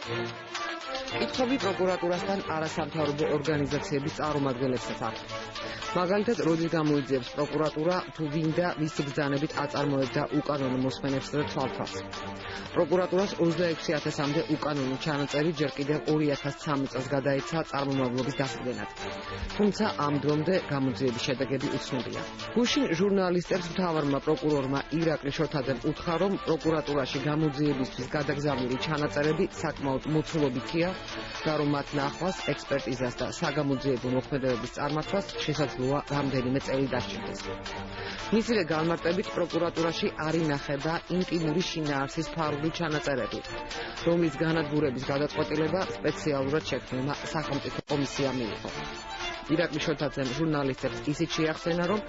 კითხვები პროკურატურასთან არასამთავრობო ორგანიზაციების წარმომადგენლებსაც აქვს. მაგალითად, როდის გამოიძიებს პროკურატურა თუ ვინ და ვისი ბრძანებით აწარმოებდა უკანონო მოსმენებს და თვალთვალს. პროკურატურას 26,000-მდე უკანონო ჩანაწერი ჯერ კიდევ 2013 წელს გადაეცა წარმომავლობის დასადგენად. თუმცა ამ დრომდე გამოძიების შედეგები უცნობია. გუშინ ჟურნალისტებს მთავარმა პროკურორმა ირაკლი შოთაძემ უთხრა, რომ პროკურატურაში გამოძიებისთვის გადაგზავნილი ჩანაწერები საკმაოდ მოცულობითია და რომ მათ ნახვას, ექსპერტიზას და საგამოძიებო მოქმედებების წარმართვას შესაძლოა რამდენიმე წელი დასჭირდეს. მისივე განმარტებით პროკურატურაში არ ინახება ინტიმური შინაარსის ფარული ჩანაწერები, რომლის განადგურების გადაწყვეტილება სპეციალურად შექმნილმა სახელმწიფო კომისიამ მიიღო. ირაკლი შოთაძემ ჟურნალისტებს ისიც შეახსენა, რომ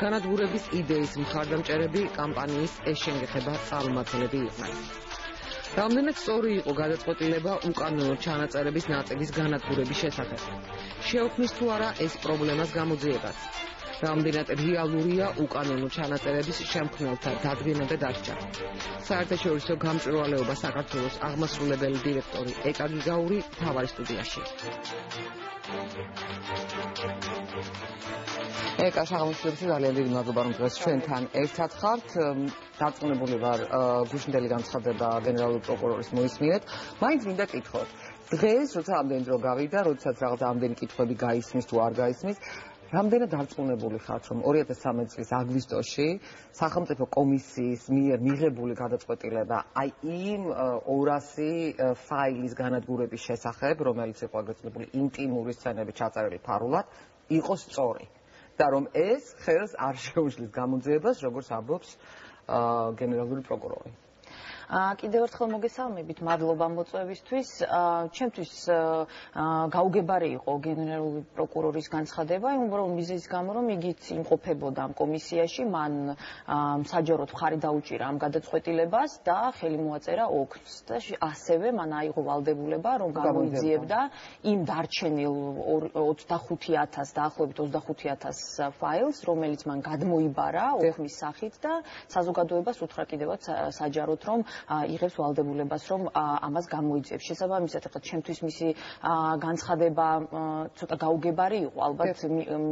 განადგურების იდეის მხარდამჭერები კამპანიის ეს შენგეხება წარმომადგენლები იყვნენ. რამდენად სწორი იყო გადაწყვეტილება უკანონო ჩანაწერების ნაწილის განადგურების შესახებ? შეუქმნის თუ არა ეს პრობლემას გამოძიებას? რამდენად რეალურია უკანონო ჩანაწერების შემქმნელთა დადგენა და დასჯა? საერთაშორისო გამჭვირვალეობა საქართველოს აღმასრულებელი დირექტორი ეკა გიგაური მთავარი სტუდიაში. ეკა, შეგამოსილებს ძალიან დიდი მადლობა, რომ დღეს ჩვენთან ერთად ხართ. დარწმუნებული ვარ, გუშინდელი განცხადება გენერალური პროკურორის მოისმინეთ. მაინც მინდა კითხოთ. დღეს, როცა ამდენი დრო გავიდა, როდესაც რაღაც ამდენი კითხვები გაისმის თუ არ გაისმის, რამდენად დარწმუნებული ხართ, რომ 2013 წლის აგვისტოში სახელმწიფო კომისიის მიერ მიღებული გადაწყვეტილება აი იმ 200 ფაილის განადგურების შესახებ, რომელიც იყო აგრეთვე ინტიმური სცენები ჩაწერილი ფარულად, იყო სწორი და რომ ეს ხელს არ შეუშლის გამოძიებას, როგორც ამბობს გენერალური პროკურორი. კიდევ ერთხელ მოგესალმებით, მადლობა მოწვევისთვის. ჩემთვის გაუგებარი იყო გენერალური პროკურორის განცხადება, იმ მიზეზის გამო, რომ იგიც იმყოფებოდა ამ კომისიაში, მან საჯაროდ მხარი დაუჭირა ამ გადაწყვეტილებას და ხელი მოაწერა ოქროს და ასევე მან აიღო ვალდებულება, რომ გამოიძიებდა იმ დარჩენილ 25,000 დაახლოებით 25,000 ფაილს, რომელიც მან გადმოიბარა ოქრის სახით და საზოგადოებას უთხრა კიდევაც საჯაროდ, რომ იღებს ვალდებულებას, რომ ამას გამოიძიებს. შესაბამისად, ახლა ჩემთვის მისი განცხადება ცოტა გაუგებარი იყო. ალბათ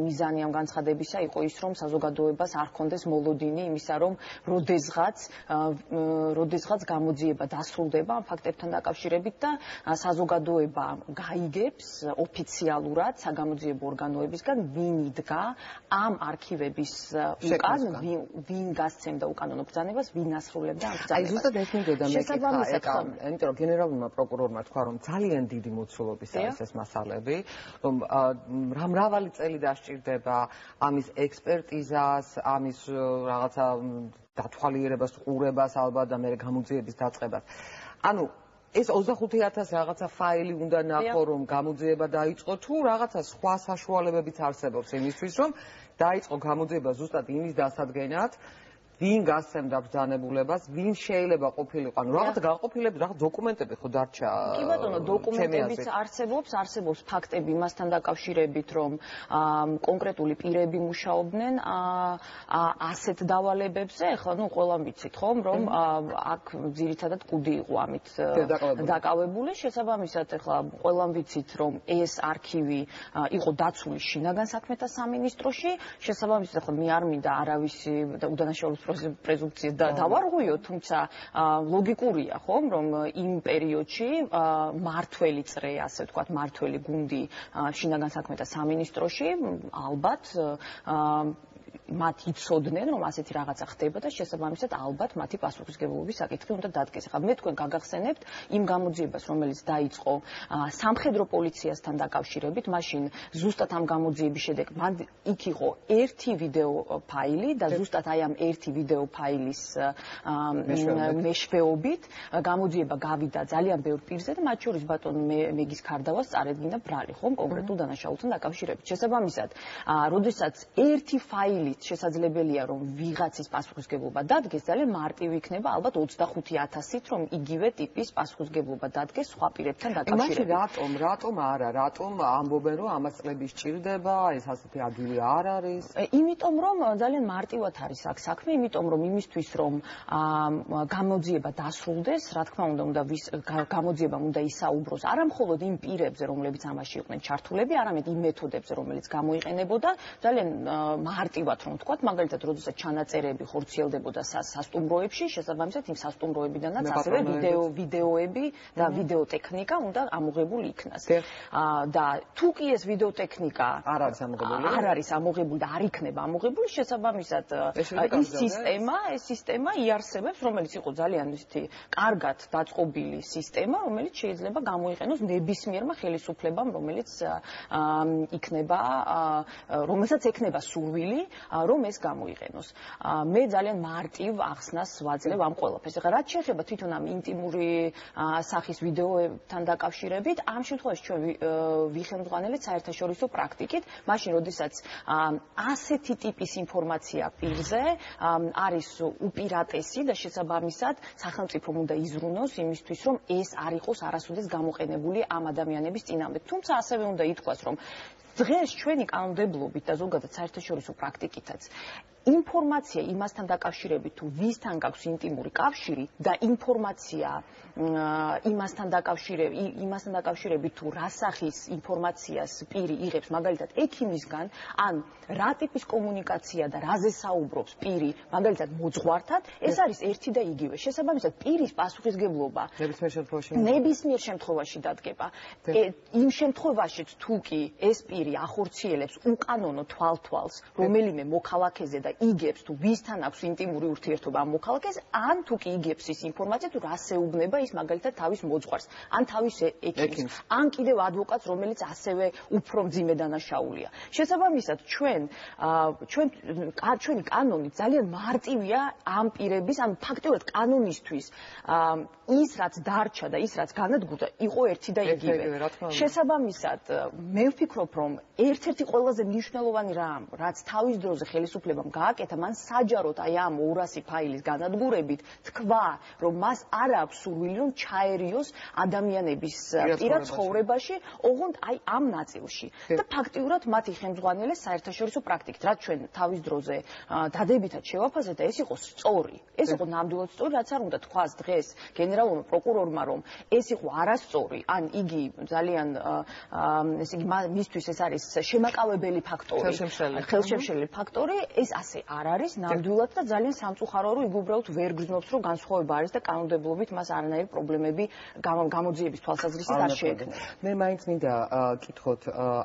მიზანი ამ განცხადებისა იყო ის, რომ საზოგადოებას არ ჰქონდეს მოლოდინი იმისა, რომ როდესღაც გამოძიება დასრულდება ამ ფაქტებთან დაკავშირებით და საზოგადოება გაიგებს ოფიციალურად საგამოძიებო ორგანოებისგან, ვინ იდგა ამ არქივების უკან, ვინ გასცემდა უკანონო ბრძანებას, ვინ ასრულებდა ამ ბრძანებას. იმიტომ რომ გენერალურმა პროკურორმა თქვა, რომ ძალიან დიდი მოცულობისა არის ეს მასალები, რომ რა მრავალი წელი დასჭირდება ამის ექსპერტიზას, ამის რაღაცა დათვალიერებას, ყურებას ალბათ და მე გამოძიების დაწყებას. ანუ ეს 25,000 რაღაცა ფაილი უნდა ნახო, რომ გამოძიება დაიწყო თუ რაღაცა სხვა საშუალებებიც არსებობს იმისთვის, რომ დაიწყო გამოძიება ზუსტად იმის დასადგენად, ვინ გასცემდა ბრძანებულებას, ვინ შეიძლება ყოფილიყო, ანუ რაღაც გაყოფილების, რაღაც დოკუმენტები ხო დარჩა. კი ბატონო, დოკუმენტებიც არსებობს ფაქტები მასთან დაკავშირებით, რომ კონკრეტული პირები მუშაობდნენ ასეთ დავალებებზე, ხო, ნუ ყველამ ვიცით ხომ, რომ აქ ძირითადად კუდი იყო ამით დაკავებული, შესაბამისად, ახლა ყველამ ვიცით, რომ ეს არქივი იყო დაცული შინაგან საქმეთა სამინისტროში, შესაბამისად, ახლა მე არ მინდა არავისი უდანაშაულობის პრეზუმპციას დავარღვიო, თუმცა ლოგიკურია, ხომ, რომ იმ პერიოდში მართველი წრე, ასე ვთქვათ, მართველი გუნდი შინაგან საქმეთა სამინისტროში ალბათ მათ იცოდნენ, რომ ასეთი რაღაცა ხდება და შესაბამისად ალბათ მათი პასუხისმგებლობის საკითხი უნდა დადგეს. ახლა მე თქვენ გაგახსენებთ იმ გამოძიებას, რომელიც დაიწყო სამხედრო პოლიციასთან დაკავშირებით, მაშინ ზუსტად ამ გამოძიების შედეგ იქ იყო ერთი ვიდეო ფაილი და ზუსტად აი ამ ერთი ვიდეო ფაილის მეშვეობით გამოძიება გავიდა ძალიან ბევრ პირზე და მათ შორის ბატონო მეგის ქარდავას წარედგინა ბრალი, ხომ, კონკრეტულ დანაშაულთან დაკავშირებით. შესაბამისად, როდესაც ერთი ფაილი შესაძლებელია რომ ვიღაცის პასუხისგებლობა დადგეს, ძალიან მარტივი იქნება ალბათ 25,000-ით რომ იგივე ტიპის პასუხისგებლობა დადგეს სხვა პირებთან დაკავშირებით. რატომ არა, რატომ ამბობენ რომ ამას წლები სჭირდება, ეს ასეთი ადგილი არ არის? იმიტომ რომ ძალიან მარტივად არის აქ საქმე, იმიტომ რომ იმისთვის რომ გამოძიება დასრულდეს, რა თქმა უნდა გამოძიებამ უნდა ისაუბროს არა მხოლოდ იმ პირებზე, რომლებიც ამაში იყვნენ ჩართულები, არამედ იმ მეთოდებზე, რომელიც გამოიყენებოდა, ძალიან მარტივად რომ ვთქვათ, მაგალითად, როდესაც ჩანაწერები ხორციელდებოდა სასტუმროებში, შესაბამისად იმ სასტუმროებიდანაც ასევე ვიდეოები და ვიდეოტექნიკა უნდა ამოღებული იქნას. და თუ კი ეს ვიდეოტექნიკა არ არის ამოღებული და არ იქნება ამოღებული, შესაბამისად ეს სისტემა იარსებებს, რომელიც იყო ძალიან ისეთი კარგად დაწყობილი სისტემა, რომელიც შეიძლება გამოიყენოს ნებისმიერმა ხელისუფლებამ, რომელსაც ექნება სურვილი, რომ ეს გამოიყენოს. მე ძალიან მარტივ ახსნას ვაძლევ ამ ყველაფერს. ეხლა რაც შეეხება თვითონ ამ ინტიმური სახის ვიდეოებთან დაკავშირებით, ამ შემთხვევაში ჩვენ ვიხელმძღვანელეთ საერთაშორისო პრაქტიკით, მაშინ როდესაც ასეთი ტიპის ინფორმაცია პირზე არის უპირატესი და შესაბამისად სახელმწიფომ უნდა იზრუნოს იმისთვის, რომ ეს არ იყოს არასოდეს გამოყენებული ამ ადამიანების წინააღმდეგ. თუმცა ასევე უნდა ითქვას, რომ დღეს ჩვენი კანონმდებლობით და ზოგადად საერთაშორისო პრაქტიკითაც ინფორმაცია იმასთან დაკავშირებით, თუ ვისთან გაქვს ინტიმური კავშირი და ინფორმაცია იმასთან დაკავშირებით, თუ რა სახის ინფორმაციას პირი იღებს, მაგალითად, ექიმისგან, ან რა ტიპის კომუნიკაცია და რაზე საუბრობს პირი, მაგალითად, მოძღვართან, ეს არის ერთი და იგივე. შესაბამისად, პირის პასუხისგებლობა ნებისმიერ შემთხვევაში დადგება. იმ შემთხვევაშიც თუ კი ეს პირი ახორციელებს უკანონო თვალთვალს რომელიმე მოქალაქეზე და იგებს თუ ვისთან აქვს ინტიმური ურთიერთობა ამ მოქალაქეს, ან თუ კი იგებს ის ინფორმაცია, თუ რას ეუბნება ის მაგალითად თავის მოძღვარს, ან თავის ექიმს, ან კიდევ ადვოკატს, რომელიც ასევე უფრო მძიმე დანაშაულია. შესაბამისად, ჩვენი კანონი ძალიან მარტივია ამ პირების, ან ფაქტიურად კანონისთვის ის რაც დარჩა და ის რაც განადგურდა, იყო ერთი და იგივე. შესაბამისად, მე ვფიქრობ, რომ ერთ-ერთი ყველაზე მნიშვნელოვანი რამ, რაც თავის დროზე ხელისუფლებამ გააკეთა, მან საჯაროდ აი ამ 200 ფაილის განადგურებით თქვა, რომ მას არ აქვს სურვილი, რომ ჩაერიოს ადამიანების პირად ცხოვრებაში, ოღონდ აი ამ ნაწილში. და ფაქტიურად მათ იხელმძღვანელეს საერთაშორისო პრაქტიკით, რაც ჩვენ თავის დროზე დადებითად შევაფასეთ და ეს იყო სწორი. ეს იყო ნამდვილად სწორი, რაც არ უნდა თქვას დღეს გენერალურმა პროკურორმა, რომ ეს იყო არასწორი, ან იგი ძალიან მისთვის ეს არის შემაკავებელი ფაქტორი, ხელშემშლელი ფაქტორი, ეს ასე არ არის ნამდვილად და ძალიან სამწუხაროა, რომ იგი უბრალოდ ვერ გრძნობს, რომ განსხვავება არის და კანონმდებლობით მას არანაირი პრობლემები გამოძიების თვალსაზრისით არ შეექმნა. მე მაინც მინდა კითხოთ,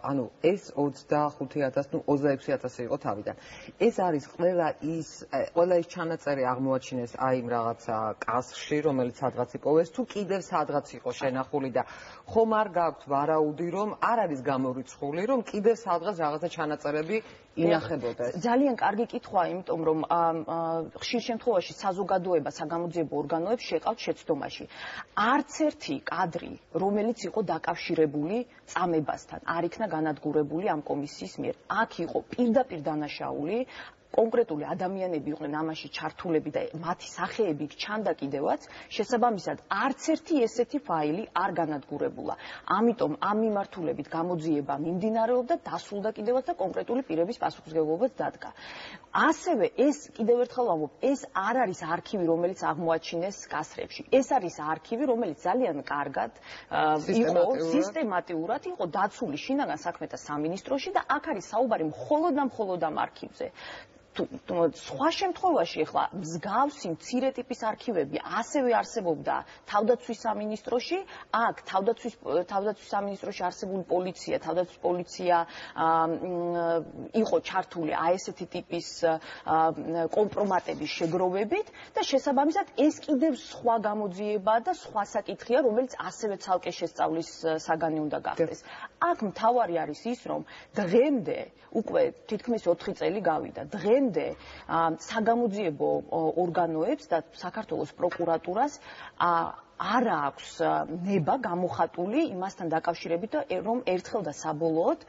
ანუ ეს 25,000, ნუ 26,000 იყო თავიდან. ეს არის ყველა ის ჩანაწერი აღმოაჩინეს აი იმ რაღაცა კასში, რომელიც სადღაც იპოვეს, თუ კიდევ სადღაც იყო შენახული და ხომ არ გაქვთ ვარაუდი, რომ არ არის გამორიცხული, რომ კიდევ სადღაც რაღაცა ჩანაწერები ინახებოდეს. ძალიან კარგი კითხვაა, იმიტომ რომ ხშირ შემთხვევაში საზოგადოება საგამოძიებო ორგანოებს შეყავთ შეცდომაში. არც ერთი კადრი, რომელიც იყო დაკავშირებული წამებასთან, არ იქნა განადგურებული ამ კომისიის მიერ. აქ იყო პირდაპირ დანაშაული კონკრეტული ადამიანები იყვნენ ამაში ჩართულები და მათი სახეები ჩანდა კიდევაც, შესაბამისად არც ერთი ესეთი ფაილი არ განადგურებულა. ამიტომ ამ მიმართულებით გამოძიება მიმდინარეობდა, დასრულდა კიდევაც და კონკრეტული პირების პასუხისმგებლობაც დადგა. ასევე ეს კიდევ ერთხელ ვამბობ, ეს არ არის არქივი, რომელიც აღმოაჩინეს კასრებში. ეს არის არქივი, რომელიც ძალიან კარგად იყო სისტემატიურად იყო დაცული შინაგან საქმეთა სამინისტროში და აქ არის საუბარი მხოლოდ ამ არქივზე. სხვა შემთხვევაში ახლა მსგავსი მცირე ტიპის არქივები ასევე არსებობდა თავდაცვის სამინისტროში, აქ თავდაცვის სამინისტროში არსებული პოლიცია, თავდაცვის პოლიცია იყო ჩართული აი ესეთი ტიპის კომპრომატების შეგროვებით და შესაბამისად ეს კიდევ სხვა გამოძიება და სხვა საკითხია, რომელიც ასევე ცალკე შესწავლის საგანი უნდა გახდეს. აქ მთავარი არის ის, რომ დღემდე უკვე თითქმის 4 წელი გავიდა. დღემდე საგამოძიებო ორგანოებს და საქართველოს პროკურატურას არა აქვს ნება გამოხატული იმასთან დაკავშირებით, რომ ერთხელ და საბოლოოდ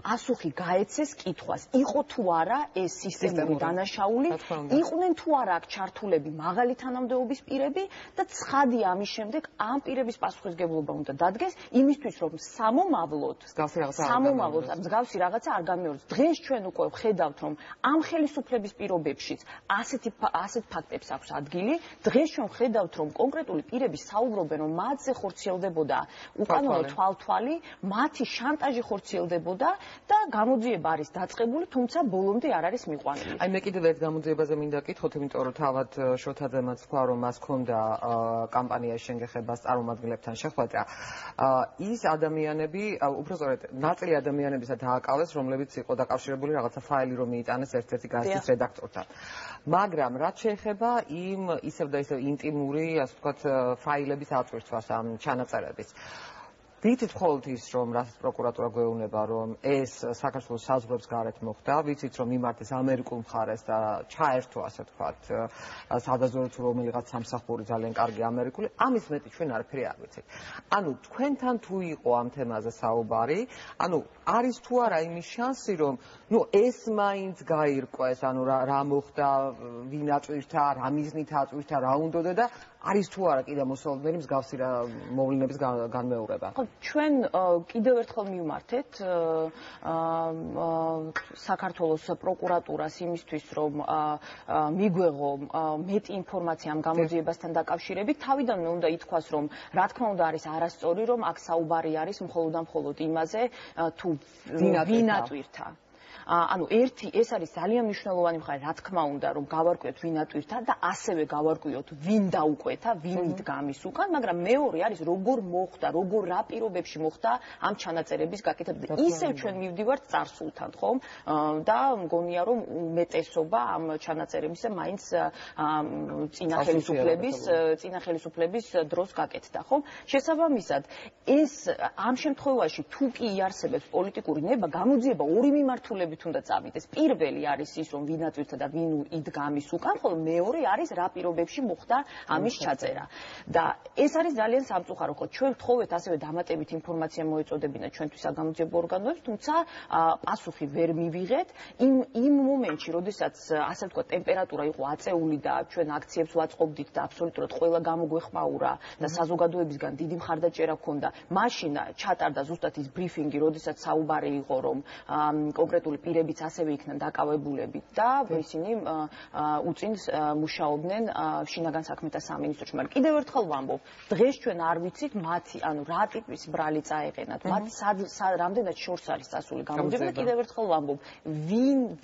პასუხი გაეცეს კითხვას, იყო თუ არა ეს სისტემური დანაშაული, იყვნენ თუ არა აქ ჩართულები მაღალი თანამდებობის პირები და ცხადია ამის შემდეგ ამ პირების პასუხისმგებლობა უნდა დადგეს იმისთვის, რომ სამომავლოდ მსგავსი რაღაცა არ გამეორდეს. დღეს ჩვენ უკვე ვხედავთ, რომ ამ ხელისუფლების პირობებშიც ასეთ ფაქტებს აქვს ადგილი. დღეს ჩვენ ვხედავთ, რომ კონკრეტული პირები საუბრობენ, რომ მათზე ხორციელდებოდა უკანონო თვალთვალი, მათი შანტაჟი ხორციელდებოდა და გამოძიება არის დაწყებული, თუმცა ბოლომდე არ არის მიყვანილი. აი მე კიდევ ერთ გამოძიებაზე მინდა კითხოთ, იმიტომ რომ თავად შოთაძემაც თქვა, რომ მას ჰქონდა კამპანიაში შენგეხებას წარმომადგენლებთან შეხვედრა. ის ადამიანები, უბრალოდ ნაწილი ადამიანებისა დააკავეს, რომლებიც იყო დაკავშირებული რაღაცა ფაილი რომ მიიტანეს ერთ-ერთი გაზეთის რედაქტორთან. მაგრამ რაც შეეხება იმ ისევ და ისევ ინტიმური, ასე ვთქვათ, ფაილების აწვირთვას ამ ჩანაწერების. ვიცით მხოლოდ ის, რომ რასაც პროკურატურა გვეუბნება, რომ ეს საქართველოს საზღვრებს გარეთ მოხდა, ვიცით, რომ მიმართეს ამერიკულ მხარეს და ჩაერთო, ასე ვთქვათ, სადაზვერვო თუ რომელიღაც სამსახური ძალიან კარგი ამერიკული, ამის მეტი ჩვენ არაფერი არ ვიცით. ანუ თქვენთან თუ იყო ამ თემაზე საუბარი, ანუ არის თუ არა იმის შანსი, რომ ეს მაინც გაირკვეს, ანუ რა მოხდა, ვინ აწვირთა, რა მიზნით აწვირთა, რა უნდოდა და არის თუ არა კიდევ მოსალოდნელი მსგავსი მოვლენების განმეორება. ჩვენ კიდევ ერთხელ მივმართეთ საქართველოს პროკურატურას იმისთვის, რომ მიგვეღო მეტი ინფორმაცია ამ გამოძიებასთან დაკავშირებით. თავიდანვე უნდა ითქვას, რომ რა თქმა უნდა არის არასწორი, რომ აქ საუბარი არის მხოლოდ და მხოლოდ იმაზე, თუ ვინ აწვირთა. ანუ ეს არის ძალიან მნიშვნელოვანი მხარე, რა თქმა უნდა, რომ გავარკვიოთ ვინ აწვირთა და ასევე გავარკვიოთ ვინ დაუკვეთა, ვინ იდგა ამის უკან, მაგრამ მეორე არის როგორ მოხდა, როგორ რა პირობებში მოხდა ამ ჩანაწერების გაკეთება. ისევ ჩვენ მივდივართ წარსულთან, ხომ? და მგონია, რომ უმეტესობა ამ ჩანაწერებისა მაინც წინა ხელისუფლების დროს გაკეთდა, ხომ? შესაბამისად, ეს ამ შემთხვევაში თუ კი იარსებებს პოლიტიკური ნება, გამოძიება ორი მიმართულებით უნდა წავიდეს. პირველი არის ის, რომ ვინ აწვირთა და ვინ იდგა ამის უკან, ხოლო მეორე არის რა პირობებში მოხდა ამის ჩაწერა. და ეს არის ძალიან სამწუხარო, ხო ჩვენ ვთხოვეთ ასევე დამატებით ინფორმაცია მოეწოდებინა ჩვენთვის საგამოძიებო ორგანოებს, თუმცა პასუხი ვერ მივიღეთ იმ მომენტში, როდესაც ასე ვთქვათ, ტემპერატურა იყო აწეული და ჩვენ აქციებს ვაწყობდით და აბსოლუტურად ყველა გამოგვეხმაურა და საზოგადოებისგან დიდი მხარდაჭერა ჰქონდა. მაშინ ჩატარდა ზუსტად ის ბრიფინგი, როდესაც საუბარი იყო, რომ კონკრეტული პირებიც ასევე იქნან დაკავებულები და ისინი უწინ მუშაობდნენ შინაგან საქმეთა სამინისტროში. მაგრამ კიდევ ერთხელ ვამბობ, დღეს ჩვენ არ ვიცით მათი, ანუ რა ტიპის ბრალი წაეყენათ, მათ რამდენად შორს არის წასული გამოძიება. კიდევ ერთხელ ვამბობ,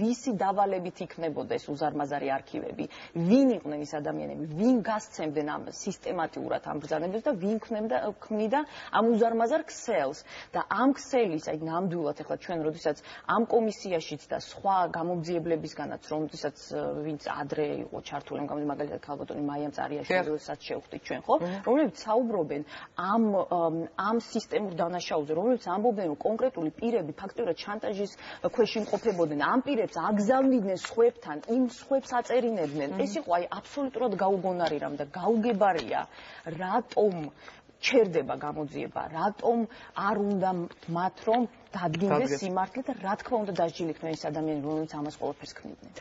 ვისი დავალებით იქნებოდა ეს უზარმაზარი არქივები, ვინ იყვნენ ის ადამიანები, ვინ გასცემდნენ ამ სისტემატიურად ამ ბრძანებებს და ვინ ქმნიდა ამ უზარმაზარ ქსელს და ამ ქსელის, აი ნამდვილად ახლა ჩვენ როდესაც ამ კომისიაშიც და სხვა გამომძიებლებისგანაც, რომელსაც ვინც ადრე იყო ჩართული ამ გამოძიებაში, მაგალითად ქალბატონი მაია მწარიაშვილისაც შევხვდით ჩვენ, ხო? რომლებიც საუბრობენ ამ სისტემურ დანაშაულზე, რომლებიც ამბობენ, რომ კონკრეტული პირები ფაქტობრივად შანტაჟის ქვეშ იმყოფებოდნენ, ამ პირებს აგზავნიდნენ სხვებთან, იმ სხვებს აწერინებდნენ. ეს იყო აი აბსოლუტურად გაუგონარი და გაუგებარია, რატომ ჩერდება გამოძიება, რატომ არ უნდა მათ რომ დადგინდეს სიმართლე და რა თქმა უნდა დასჯილი იქნება ის ადამიანები, რომლებიც ამას ყველაფერს ქმნიდნენ.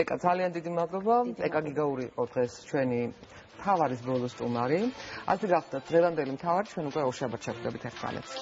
ეკა, ძალიან დიდი მადლობა. ეკა გიგაური იყო დღეს ჩვენი მთავარის ბოლო სტუმარი. ასე გახდათ დღევანდელი მთავარი, ჩვენ უკვე ორშაბათს შევხვდებით ერთმანეთს.